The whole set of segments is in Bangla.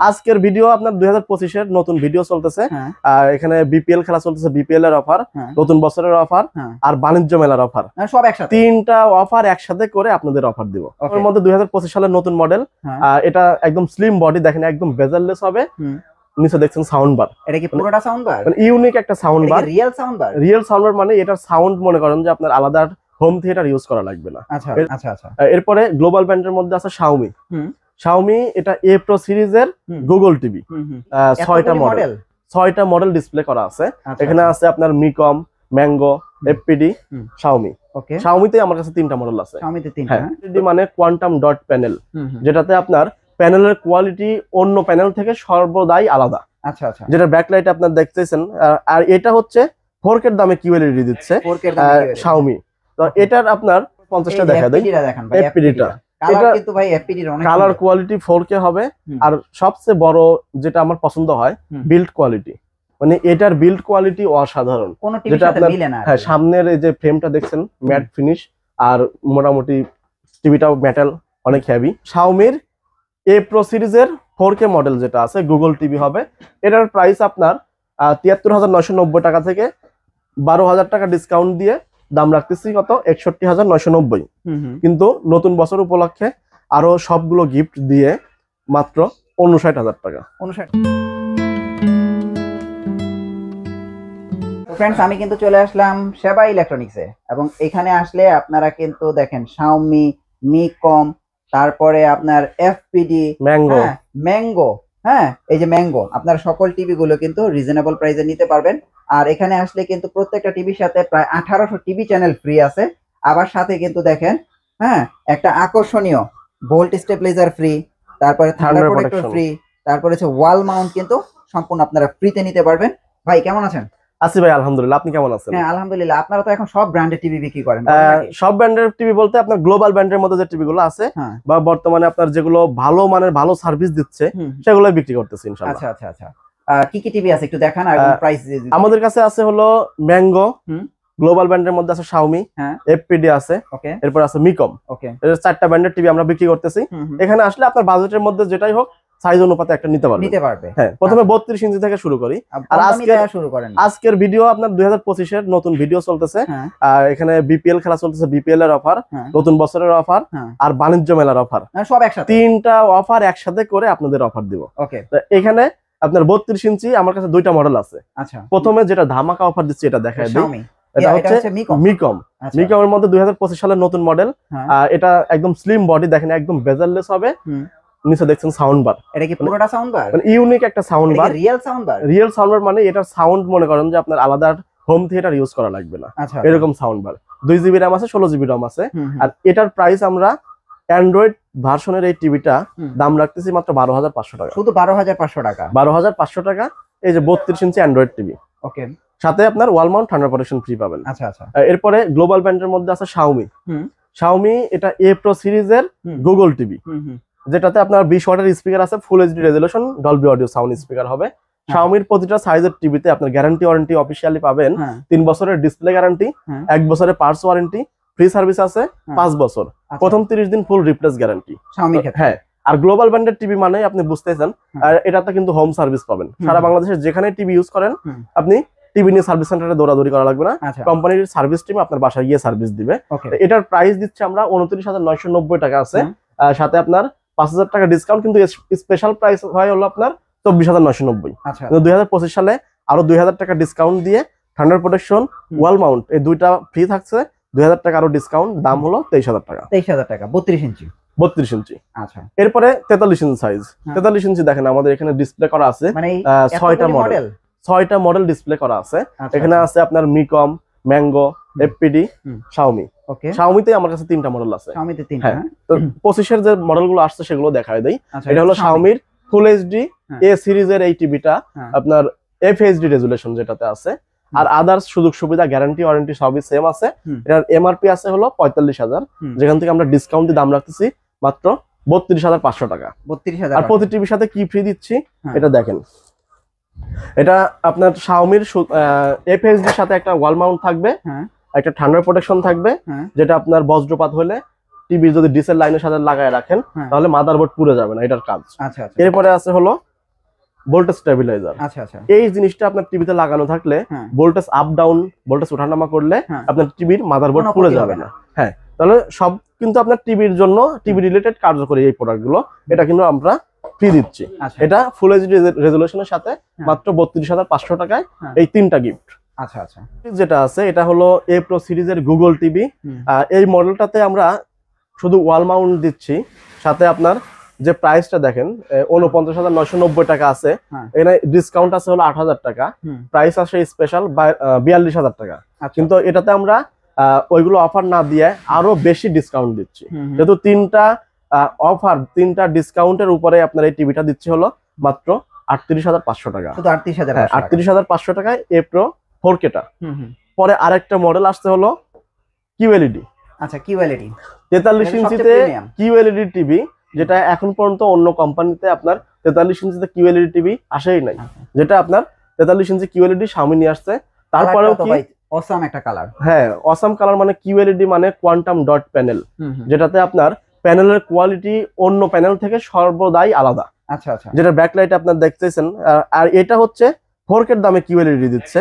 আজকের ভিডিও আপনার 2025 এর নতুন ভিডিও চলতেছে। এখানে বিপিএল খেলা চলতেছে, বিপিএল এর অফার, নতুন বছরের অফার আর বাণিজ্য মেলার অফার, সব একসাথে তিনটা অফার একসাথে করে আপনাদের অফার দিব। এর মধ্যে 2025 সালের নতুন মডেল, এটা একদম স্লিম বডি, দেখেন একদম বেজারলেস হবে। নিচে দেখছেন সাউন্ড বার, এটা কি পুরোটা সাউন্ড বার? মানে ইউনিক একটা sound bar, real sound bar. Real sound bar মানে এটার সাউন্ড মনে করেন যে আপনার আলাদা হোম থিয়েটার ইউজ করা লাগবে না। আচ্ছা আচ্ছা আচ্ছা। এরপরে গ্লোবাল ব্র্যান্ডের মধ্যে আছে Xiaomi। Xiaomi এটা A Pro সিরিজের গুগল টিভি, 6টা মডেল ডিসপ্লে করা আছে। এখানে আছে আপনার মিকম, ম্যাঙ্গো, FPD, Xiaomi। ওকে, Xiaomi তে আমার কাছে 3টা মডেল আছে। Xiaomi তে 3টা, FPD মানে কোয়ান্টাম ডট প্যানেল, যেটাতে আপনার প্যানেলের কোয়ালিটি অন্য প্যানেল থেকে সর্বদাই আলাদা। আচ্ছা আচ্ছা, যেটা ব্যাকলাইট আপনারা দেখতেছেন। আর এটা হচ্ছে 4K এর দামে QLED দিচ্ছে Xiaomi। তো এটার আপনার 50টা দেখা দেয়, FPD-টা কালার কিন্তু ভাই FPD-র অনেক কালার কোয়ালিটি 4K হবে। আর সবচেয়ে বড় যেটা আমার পছন্দ হয়, বিল্ড কোয়ালিটি, মানে এটার বিল্ড কোয়ালিটি অসাধারণ। যেটা আপনার হ্যাঁ, সামনের এই যে ফ্রেমটা দেখছেন ম্যাট ফিনিশ, আর মোটামুটি টিভিটাও মেটাল, অনেক হেভি। Xiaomi-র A Pro সিরিজের 4K মডেল যেটা আছে গুগল টিভি হবে। এটার প্রাইস আপনার ৭৩,৯৯০ টাকা থেকে ১২,০০০ টাকা ডিসকাউন্ট দিয়ে দাম রাখতেছি কত, ৬১,৯৯০। কিন্তু নতুন বছর উপলক্ষে আরো সবগুলো গিফট দিয়ে মাত্র ৫৯,০০০ টাকা। ফ্রেন্ডস, আমি কিন্তু চলে আসলাম সেবা ইলেকট্রনিক্সে, এবং এখানে আসলে আপনারা কিন্তু দেখেন Xiaomi, মিকম, তারপরে আপনার FPD, ম্যাঙ্গো, হ্যাঁ এই যে ম্যাঙ্গো, আপনারা সকল টিভি গুলো কিন্তু রিজনেবল প্রাইসে নিতে পারবেন। আর এখানে আসলে কিন্তু প্রত্যেকটা টিভির সাথে প্রায় 1800 টিভি চ্যানেল ফ্রি আছে। আবার সাথে কিন্তু দেখেন হ্যাঁ একটা আকর্ষণীয় ভোল্ট স্টেবিলাইজার ফ্রি, তারপরে থান্ডার প্রোটেক্টর ফ্রি, তারপরে হচ্ছে ওয়াল মাউন্ট কিন্তু সম্পূর্ণ আপনারা ফ্রিতে নিতে পারবেন। ভাই কেমন আছেন? আছি ভাই, আলহামদুলিল্লাহ। আপনি কেমন আছেন? হ্যাঁ আলহামদুলিল্লাহ। আপনারা তো এখন সব ব্র্যান্ডের টিভি বিক্রি করেন। সব ব্র্যান্ডের টিভি বলতে আপনার গ্লোবাল ব্র্যান্ডের মধ্যে যে টিভিগুলো আছে বা বর্তমানে আপনার যেগুলো ভালো মানের ভালো সার্ভিস দিচ্ছে সেগুলো বিক্রি করতেছি ইনশাআল্লাহ। আচ্ছা আচ্ছা আচ্ছা, কি কি টিভি আছে একটু দেখান আর প্রাইস। আমাদের কাছে আছে হলো ম্যাঙ্গো, গ্লোবাল ব্র্যান্ডের মধ্যে আছে Xiaomi, FPD আছে, এরপর আছে মিকম। এর 4টা ব্র্যান্ডের টিভি আমরা বিক্রি করতেছি। এখানে আসলে আপনার বাজেটের মধ্যে যেটাই হোক সাইজ অনুপাতে একটা নিতে পারবে। হ্যাঁ, প্রথমে 32 ইঞ্চি থেকে শুরু করি। আর আজকের ভিডিও আপনার 2025 এর নতুন ভিডিও চলতেছে। এখানে বিপিএল খেলা চলতেছে, বিপিএল এর অফার, নতুন বছরের অফার আর বাণিজ্য মেলার অফার, সব একসাথে তিনটা অফার একসাথে করে আপনাদের অফার দিব। ওকে, তো এখানে আপনার 32 ইঞ্চি আমার কাছে 2টা মডেল আছে। আচ্ছা, প্রথমে যেটা ধামাকা অফার দিচ্ছি এটা দেখায় দিই। এটা হচ্ছে মিকম। মিকমের মধ্যে 2025 সালের নতুন মডেল। এটা একদম স্লিম বডি, দেখেন একদম বেজারলেস হবে। নিচে দেখছেন সাউন্ড বার, এটা কি পুরোটা সাউন্ড বার? মানে ইউনিক একটা sound bar, real sound bar. Real sound bar মানে এটার সাউন্ড মনে করেন যে আপনার আলাদা হোম থিয়েটার ইউজ করা লাগবে না, এরকম সাউন্ড বার। 2 GB RAM আছে, 16 GB ROM আছে। আর এটার প্রাইস আমরা অ্যান্ড্রয়েড ভার্সনের এই টিভিটা দাম রাখতেছি মাত্র 12,500 টাকা। শুধু 12,500 টাকা? 12,500 টাকা। এই যে 32 ইঞ্চি অ্যান্ড্রয়েড টিভি। ওকে, সাথে আপনার wall mount thunder protection free পাবেন। আচ্ছা আচ্ছা। এরপরে গ্লোবাল ব্র্যান্ডের মধ্যে আছে Xiaomi এটা A Pro সিরিজের গুগল টিভি, যেটাতে আপনার 20 ওয়াটের স্পিকার আছে, full HD resolution, Dolby audio sound speaker হবে। Xiaomi-র প্রতিটা সাইজের টিভিতে আপনার গ্যারান্টি ওয়ারেন্টি অফিশিয়ালি পাবেন। 3 বছরের ডিসপ্লে গ্যারান্টি, 1 বছরের পার্টস ওয়ারেন্টি, ফ্রি সার্ভিস আছে 5 বছর, প্রথম 30 দিন ফুল রিপ্লেস গ্যারান্টি। হ্যাঁ, আর গ্লোবাল ব্র্যান্ডের টিভি মানে আপনি বুঝতেছেন, আর এটাতে কিন্তু হোম সার্ভিস পাবেন। সারা বাংলাদেশে যেখানে টিভি ইউজ করেন আপনি টিভি নিয়ে সার্ভিস সেন্টারে দৌড়াদৌড়ি করা লাগবে না, কোম্পানির সার্ভিস টিম আপনার বাসায় গিয়ে সার্ভিস দিবে। এটার প্রাইস দিচ্ছে আমরা 29,990 টাকা আছে, সাথে আপনার 5,000 টাকা ডিসকাউন্ট, কিন্তু স্পেশাল প্রাইস হয় হলো আপনার 24,990। 2025 সালে আরো 2,000 টাকা ডিসকাউন্ট দিয়ে থান্ডার প্রোটেকশন, ওয়াল মাউন্ট এই 2টা ফ্রি থাকছে। 2,000 টাকা আরো ডিসকাউন্ট, দাম হলো 23,000 টাকা। 23,000 টাকা 32 ইঞ্চি। 32 ইঞ্চি। আচ্ছা, এরপরে 43 ইঞ্চি সাইজ। 43 ইঞ্চি দেখেন আমাদের এখানে ডিসপ্লে করা আছে 6টা মডেল ডিসপ্লে করা আছে। এখানে আছে আপনার মিকম, ম্যাঙ্গো, FPD, Xiaomi। Xiaomi-তে আমার কাছে 3টা মডেল আছে। Xiaomi-তে 3টা। হ্যাঁ, তো 25 এর যে মডেলগুলো আসছে সেগুলো দেখায় দেই। এটা হলো Xiaomi-র ফুল এইচডি A সিরিজের এই টিভিটা, আপনার FHD রেজোলিউশন যেটাতে আছে। আর আদার্স সুযোগ সুবিধা, গ্যারান্টি ওয়ারেন্টি সবই সেম আছে। এটার MRP আছে হলো 45,000, যেখান থেকে আমরা ডিসকাউন্ট দিয়ে দাম রাখতেছি মাত্র 32,500 টাকা। 32,000। আর প্রতি টিভির সাথে কি ফ্রি দিচ্ছি এটা দেখেন। এটা আপনার Xiaomi-র FHD-র সাথে একটা ওয়াল মাউন্ট থাকবে, একটা থান্ডার প্রোটেকশন থাকবে, যেটা আপনার বজ্রপাত হলে টিভি যদি ডিসেল লাইনের সাথে লাগায় রাখেন তাহলে মাদারবোর্ড পুড়ে যাবে না, এটার কাজ। এরপরে আছে হলো ভোল্টেজ স্টেবিলাইজার। আচ্ছা আচ্ছা, এই জিনিসটা আপনার টিভিতে লাগানো থাকলে ভোল্টেজ আপ ডাউন, ভোল্টেজ ওঠানামা করলে আপনার টিভির মাদারবোর্ড পুড়ে যাবে না। হ্যাঁ, তাহলে সব কিন্তু আপনার টিভির জন্য, টিভি রিলেটেড কার্যকরী এই প্রোডাক্টগুলো, এটা কিন্তু আমরা ফ্রি দিচ্ছি। এটা ফুল এইচডি রেজোলিউশনের সাথে মাত্র 32,500 টাকায় এই 3টা গিফট। আচ্ছা আচ্ছা, যেটা আছে এটা হলো এ প্রো সিরিজের গুগল টিভি। এই মডেলটাতে আমরা শুধু ওয়াল মাউন্ট দিচ্ছি, সাথে আপনার যে প্রাইসটা দেখেন 49,990 টাকা আছে, এখানে ডিসকাউন্ট আছে হলো 8,000 টাকা, প্রাইস আছে স্পেশাল 42,000 টাকা। কিন্তু এটাতে আমরা ওইগুলো অফার না দিয়ে আরো বেশি ডিসকাউন্ট দিচ্ছি, যেহেতু 3টা অফার, 3টা ডিসকাউন্টের উপরে আপনার এই টিভিটা দিচ্ছি হলো মাত্র 38,500 টাকা। শুধু 38,500 টাকায় এ প্রো 4K টা। পরে আরেকটা মডেল আসতে হলো কিউএলইডি। আচ্ছা, কিউএলইডি 43 ইঞ্চিতে কিউএলইডি টিভি, যেটা এখন পর্যন্ত অন্য কোম্পানিতে আপনার 43 ইঞ্চিতে কিউএলইডি টিভি আসেই নাই, যেটা আপনার 43 ইঞ্চি কিউএলইডি Xiaomi নিয়ে আসছে। তারপরেও কি অসাম একটা কালার। হ্যাঁ, অসাম কালার মানে কিউএলইডি মানে কোয়ান্টাম ডট প্যানেল, যেটাতে আপনার প্যানেলের কোয়ালিটি অন্য প্যানেল থেকে সর্বদাই আলাদা। আচ্ছা আচ্ছা, যেটা ব্যাকলাইট আপনার দেখতেছেন, আর এটা হচ্ছে 4K এর দামে কিউএলইডি দিচ্ছে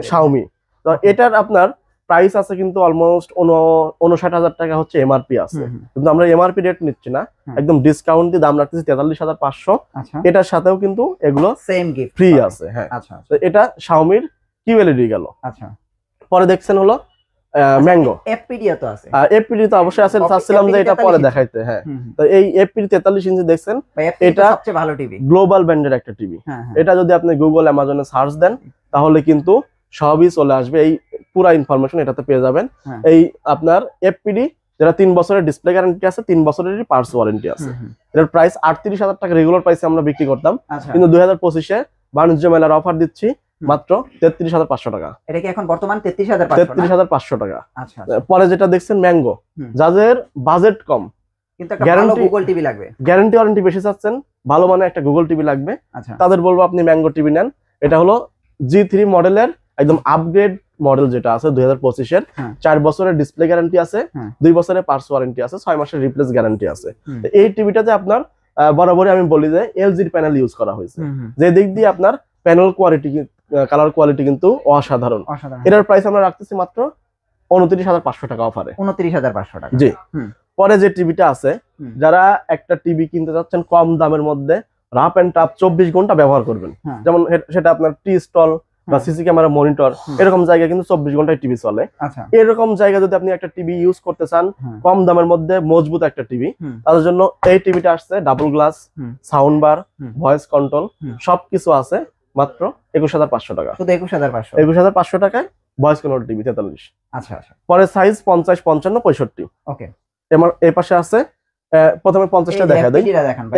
Xiaomi। তো এটার আপনার প্রাইস আছে কিন্তু অলমোস্ট 59,000 টাকা হচ্ছে এমআরপি আছে, কিন্তু আমরা এমআরপি রেট নিচ্ছি না, একদম ডিসকাউন্ট দিয়ে দাম রাখতেছি 43,500। এটার সাথেও কিন্তু এগুলো সেম গিফট ফ্রি আছে। হ্যাঁ, আচ্ছা, তো এটা Xiaomi-র কিউএলইডি গেল। আচ্ছা, পরে দেখছেন হলো ম্যাঙ্গো। এফপিডি তো আছে, এফপিডি তো অবশ্যই আছে, চাচ্ছিলাম যে এটা পরে দেখাইতে। হ্যাঁ, তো এই এফপিডি 43 ইঞ্চি দেখছেন, এটা সবচেয়ে ভালো টিভি, গ্লোবাল ব্র্যান্ডের একটা টিভি। এটা যদি আপনি গুগল অ্যামাজনে সার্চ দেন তাহলে কিন্তু সবই চলে আসবে, এই পুরা ইনফরমেশন এটাতে পেয়ে যাবেন। এই আপনার এফপিডি যেটা 3 বছরের ডিসপ্লে গ্যারান্টি আছে, 3 বছরেরই পার্টস ওয়ারেন্টি আছে। এটার প্রাইস 38,000 টাকা রেগুলার প্রাইসে আমরা বিক্রি করতাম, কিন্তু 2025-এ বাণিজ্য মেলার অফার দিচ্ছি মাত্র 33,500 টাকা। এটা কি এখন বর্তমান 33,500 টাকা। আচ্ছা, পরে যেটা দেখছেন ম্যাঙ্গো, যাদের বাজেট কম কিন্তু একটা ভালো গুগল টিভি লাগবে, গ্যারান্টি ওয়ারেন্টি বেশি চাচ্ছেন, ভালো মানে একটা গুগল টিভি লাগবে, তাদের বলবো আপনি ম্যাঙ্গো টিভি নেন। এটা হলো G3 মডেলের একদম আপগ্রেড মডেল, যেটা আছে 2025-এর, 4 বছরের ডিসপ্লে গ্যারান্টি আছে, 2 বছরের পার্টস ওয়ারেন্টি আছে, 6 মাসের রিপ্লেস গ্যারান্টি আছে। এই টিভিটাতে আপনার বরাবরই আমি বলি যে এলজির প্যানেল ইউজ করা হয়েছে, যে দিক দিয়ে আপনার প্যানেল কোয়ালিটি, কালার কোয়ালিটি কিন্তু অসাধারণ। এটার প্রাইস আমরা রাখতেছি মাত্র 29,500 টাকা অফারে। 29,500 টাকা। জি। পরে যে টিভিটা আছে, যারা একটা টিভি কিনতে যাচ্ছেন কম দামের মধ্যে, রাফ এন্ড টাফ 24 ঘন্টা ব্যবহার করবেন, যেমন সেটা আপনার টি স্টল বা সিসি ক্যামেরা মনিটর, এরকম জায়গায় কিন্তু 24 ঘন্টায় টিভি চলে। এরকম জায়গায় যদি আপনি একটা টিভি ইউজ করতে চান কম দামের মধ্যে, মজবুত একটা টিভি, তাদের জন্য এই টিভিটা আসছে, double glass, sound bar, voice control সবকিছু আছে, মাত্র 21,500 টাকা। শুধু 21,500 টাকায় ভয়েস কন্ট্রোল টিভি 43। আচ্ছা আচ্ছা, পরে সাইজ 50, 55, 65। ওকে, এই পাশে আছে, প্রথমে 50টা দেখা দেই।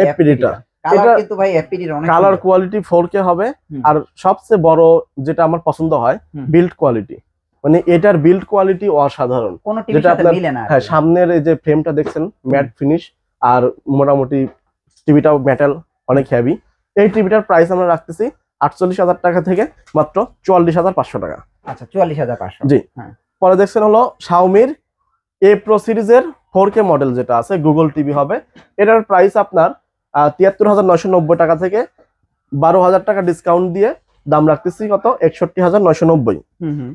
এফপিডিটা কালার কিন্তু ভাই এফপিডির অনেক কালার কোয়ালিটি 4K হবে, আর সবচেয়ে বড় যেটা আমার পছন্দ হয় বিল্ড কোয়ালিটি, মানে এটার বিল্ড কোয়ালিটি অসাধারণ। যেটা আপনার মিলে না। হ্যাঁ, সামনের এই যে ফ্রেমটা দেখছেন ম্যাট ফিনিশ, আর মোটামুটি টিভিটাও মেটাল, অনেক হেভি। এই টিভিটার প্রাইস আমরা রাখতেছি 48,000 টাকা থেকে মাত্র 44,500 টাকা। আচ্ছা, 44,500। জি। পরে দেখছেন হলো Xiaomi-র এ প্রো সিরিজের 4K মডেল, যেটা আছে গুগল টিভি হবে। এটার প্রাইস আপনার 73,990 টাকা থেকে 12,000 টাকা ডিসকাউন্ট দিয়ে দাম রাখতেছি কত, 61,990।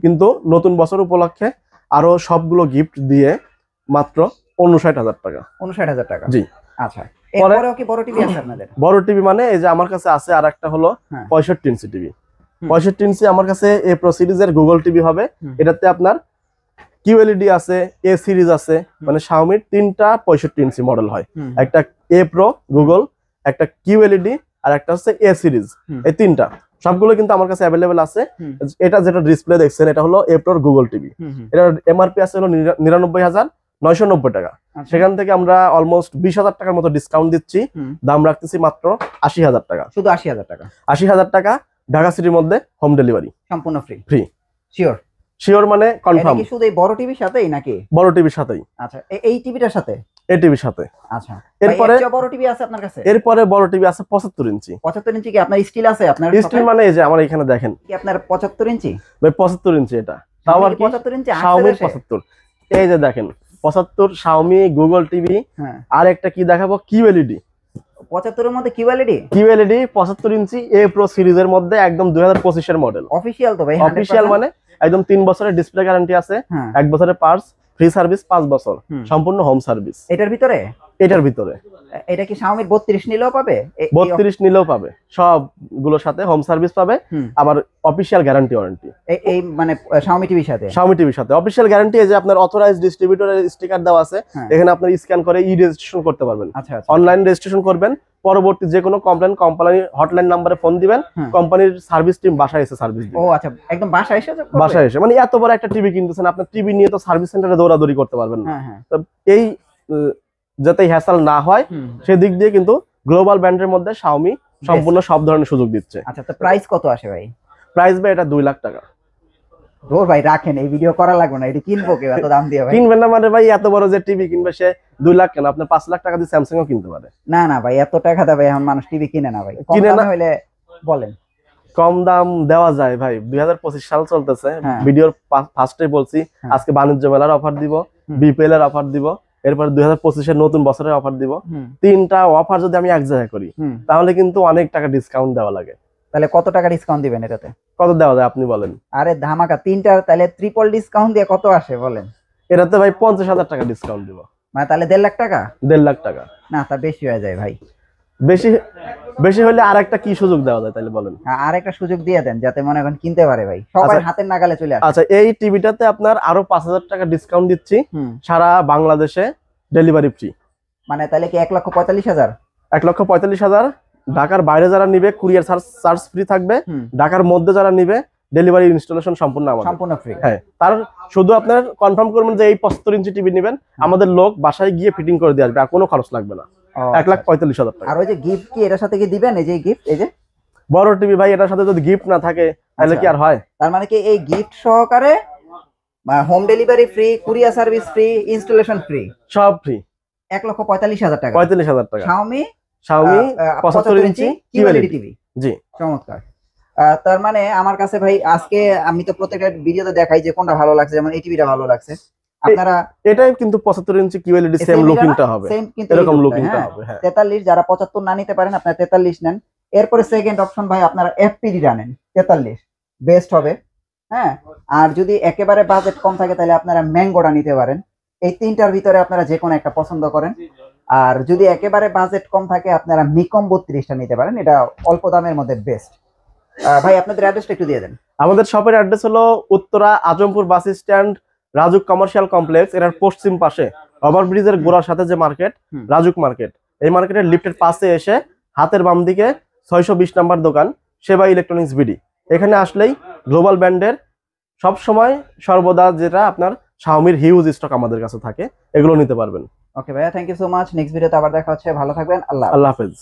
কিন্তু নতুন বছর উপলক্ষে আরো সবগুলো গিফট দিয়ে মাত্র 59,000 টাকা। 59,000 টাকা। জি। আচ্ছা, এরপরেও কি বড় টিভি আছে আপনাদের? বড় টিভি মানে এই যে আমার কাছে আছে, আর একটা হলো 65 ইঞ্চি টিভি। 65 ইঞ্চি আমার কাছে এ প্রো সিরিজের গুগল টিভি হবে। এটাতে আপনার কিউএলইডি আছে, এ সিরিজ আছে, মানে Xiaomi-র 3টা 65 ইঞ্চি মডেল হয়, একটা এ প্রো গুগল, একটা কিউএলইডি, আর একটা হচ্ছে এ সিরিজ। এই 3টা সবগুলো কিন্তু আমার কাছে অ্যাভেলেবেল আছে। এটা যেটা ডিসপ্লে দেখছেন, এটা হলো এ প্রোর গুগল টিভি। এটার এমআরপি আছে হলো 99,990 টাকা। সেখান থেকে আমরা অলমোস্ট 20,000 টাকার মতো ডিসকাউন্ট দিচ্ছি, দাম রাখতেছি মাত্র 80,000 টাকা। শুধু 80,000 টাকা। 80,000 টাকা, ঢাকা সিটির মধ্যে হোম ডেলিভারি সম্পূর্ণ ফ্রি। শিওর? শিওর মানে কনফার্ম। এটা কি শুধু এই বড় টিভির সাথেই নাকি? বড় টিভির সাথেই। আচ্ছা, এই টিভিটার সাথে? এই টিভির সাথে। আচ্ছা, এরপরে বড় টিভি আছে আপনার কাছে? এরপরে বড় টিভি আছে 75 ইঞ্চি। 75 ইঞ্চি কি আপনার স্টিল আছে? আপনার স্টিল মানে এই যে আমার এখানে দেখেন, কি আপনার 75 ইঞ্চি? ভাই 75 ইঞ্চি এটা। তাও আর কি 75 ইঞ্চি Xiaomi 75। এই যে দেখেন 75 Xiaomi গুগল টিভি। আর একটা কি দেখাবো, কিউএলইডি 75 এর মধ্যে কিউএলইডি 75 ইঞ্চি এ প্রো সিরিজের মধ্যে একদম 2025 এর মডেল। অফিশিয়াল তো ভাই? অফিশিয়াল মানে একদম 3 বছরের ডিসপ্লে গ্যারান্টি আছে, 1 বছরের পার্টস ফ্রি সার্ভিস, 5 বছর সম্পূর্ণ হোম সার্ভিস। এটার ভিতরে এটা কি Xiaomi 32 নিলেও পাবে? 32 নিলেও পাবে, সবগুলোর সাথে হোম সার্ভিস পাবে, আবার অফিশিয়াল গ্যারান্টি ওয়ারেন্টি। এই মানে Xiaomi টিভির সাথে অফিশিয়াল গ্যারান্টি, এই যে আপনার অথরাইজড ডিস্ট্রিবিউটরের স্টিকার দেওয়া আছে, এখানে আপনি স্ক্যান করে ই রেজিস্ট্রেশন করতে পারবেন। অনলাইন রেজিস্ট্রেশন করবেন, পরবর্তী যে কোনো কমপ্লেইন কোম্পানি হটলাইন নম্বরে ফোন দিবেন, কোম্পানির সার্ভিস টিম বাসায় এসে সার্ভিস দিবে। ও আচ্ছা, একদম বাসায় এসে মানে এত বড় একটা টিভি কিনতেছেন, আপনার টিভি নিয়ে তো সার্ভিস সেন্টারে দৌড়াদৌড়ি করতে পারবেন না। তো এই যাতে হ্যাসেল না হয় সেদিক দিয়ে কিন্তু গ্লোবাল ব্র্যান্ডের মধ্যে Xiaomi সম্পূর্ণ সব ধরনের সুযোগ দিচ্ছে। আচ্ছা, তো প্রাইস কত আসে ভাই? প্রাইস ভাই এটা 2 লাখ টাকা। দূর ভাই, রাখেন, এই ভিডিও করা লাগবে না, এটা কিনবো কেউ এত দাম দিয়ে ভাই? কিনবেন না মানে ভাই, এত বড় যে টিভি কিনবে সে 2 লাখ কেন, আপনি 5 লাখ টাকা দিয়ে স্যামসাংও কিনতে পারে। না ভাই, এত টাকা দেবে এখন মানুষ টিভি কিনে না ভাই। কিনে না হইলে বলেন কম দাম দেওয়া যায় ভাই। 2025 সাল চলতেছে, ভিডিওর ফার্স্টে বলছি আজকে বাণিজ্য মেলার অফার দিব, বিপিএল এর অফার দিব, এরপর 2025 এর নতুন বছরের অফার দিব। 3টা অফার যদি আমি এক জায়গায় করি তাহলে কিন্তু অনেক টাকা ডিসকাউন্ট দেওয়া লাগে। তাহলে কত টাকা ডিসকাউন্ট দিবেন এটাতে? কত দেওয়া যায় আপনি বলেন? আরে ধামাকা 3টা, তাহলে ট্রিপল ডিসকাউন্ট দিয়ে কত আসে বলেন? এটাতে ভাই 50,000 টাকা ডিসকাউন্ট দিব। মানে তাহলে 1.5 লাখ টাকা? 1.5 লাখ টাকা না, তা বেশি হয়ে যায় ভাই। বেশি হলে আরেকটা কি সুযোগ দেওয়া যায় তাহলে বলেন? আরেকটা সুযোগ দিয়ে দেন যাতে মনে করেন কিনতে পারে ভাই, সবাই হাতের নাগালে চলে আসে। আচ্ছা, এই টিভিটাতে আপনার আরো 5,000 টাকা ডিসকাউন্ট দিচ্ছি, সারা বাংলাদেশে ডেলিভারি ফ্রি। মানে তাহলে কি 1,45,000? 1,45,000। ঢাকার বাইরে যারা নিবে কুরিয়ার চার্জ ফ্রি থাকবে, ঢাকার মধ্যে যারা নিবে ডেলিভারি ইনস্টলেশন সম্পূর্ণ ফ্রি। হ্যাঁ, তার শুধু আপনার কনফার্ম করবেন যে এই 75 ইঞ্চি টিভি নেবেন, আমাদের লোক বাসায় গিয়ে ফিটিং করে দিয়ে আসবে, আর কোনো খরচ লাগবে না। 1,45,000 টাকা। আর ওই যে গিফট কি এটার সাথে কি দিবেন? এই যে গিফট, এই যে বড় টিভি ভাই, এটার সাথে যদি গিফট না থাকে তাহলে কি আর হয়? তার মানে কি এই গিফট সহকারে home delivery free, courier service free, installation free, সব ফ্রি। 1,45,000 টাকা। 45,000 টাকা। Xiaomi 75 ইঞ্চি কিউএলইডি টিভি। জি, চমৎকার। তার মানে আমার কাছে ভাই আজকে আমি তো প্রত্যেকটা ভিডিওতে দেখাই যে কোনটা ভালো লাগছে, যেমন এই টিভিটা ভালো লাগছে। আপনারা এটাই কিন্তু 75 ইঞ্চি কিউএলইডি সেম লুকিংটা হবে, এরকম লুকিংটা হবে। হ্যাঁ, 43 যারা 75 না নিতে পারেন আপনারা 43 নেন। এরপরে সেকেন্ড অপশন ভাই আপনারা এফপিডি জানেন, 43 বেস্ট হবে। হ্যাঁ, আর যদি একেবারে বাজেট কম থাকে তাহলে আপনারা ম্যাঙ্গোটা নিতে পারেন। এই তিনটার ভিতরে আপনারা যে কোনো একটা পছন্দ করেন। আর যদি একেবারে বাজেট কম থাকে আপনারা মিকম 32টা নিতে পারেন, এটা অল্প দামের মধ্যে বেস্ট। ভাই আপনাদের অ্যাড্রেসটা একটু দিয়ে দেন। আমাদের শপের অ্যাড্রেস হলো Uttara Azampur bus stand, RAJUK commercial complex. এর পশ্চিম পাশে ওভারব্রিজের গোড়ার সাথে যে মার্কেট, রাজুক মার্কেট, এই মার্কেটের লিফটের পাশে এসে হাতের বাম দিকে 620 নাম্বার দোকান সেবা ইলেকট্রনিক্স বিডি। এখানে আসলেই গ্লোবাল ব্র্যান্ডের সব সময় সর্বদা যেটা আপনার Xiaomi হিউজ স্টক আমাদের কাছে থাকে, এগুলো নিতে পারবেন। ওকে ভাইয়া, thank you so much. Next ভিডিওতে আবার দেখা হচ্ছে, ভালো থাকবেন। আল্লাহ হাফেজ।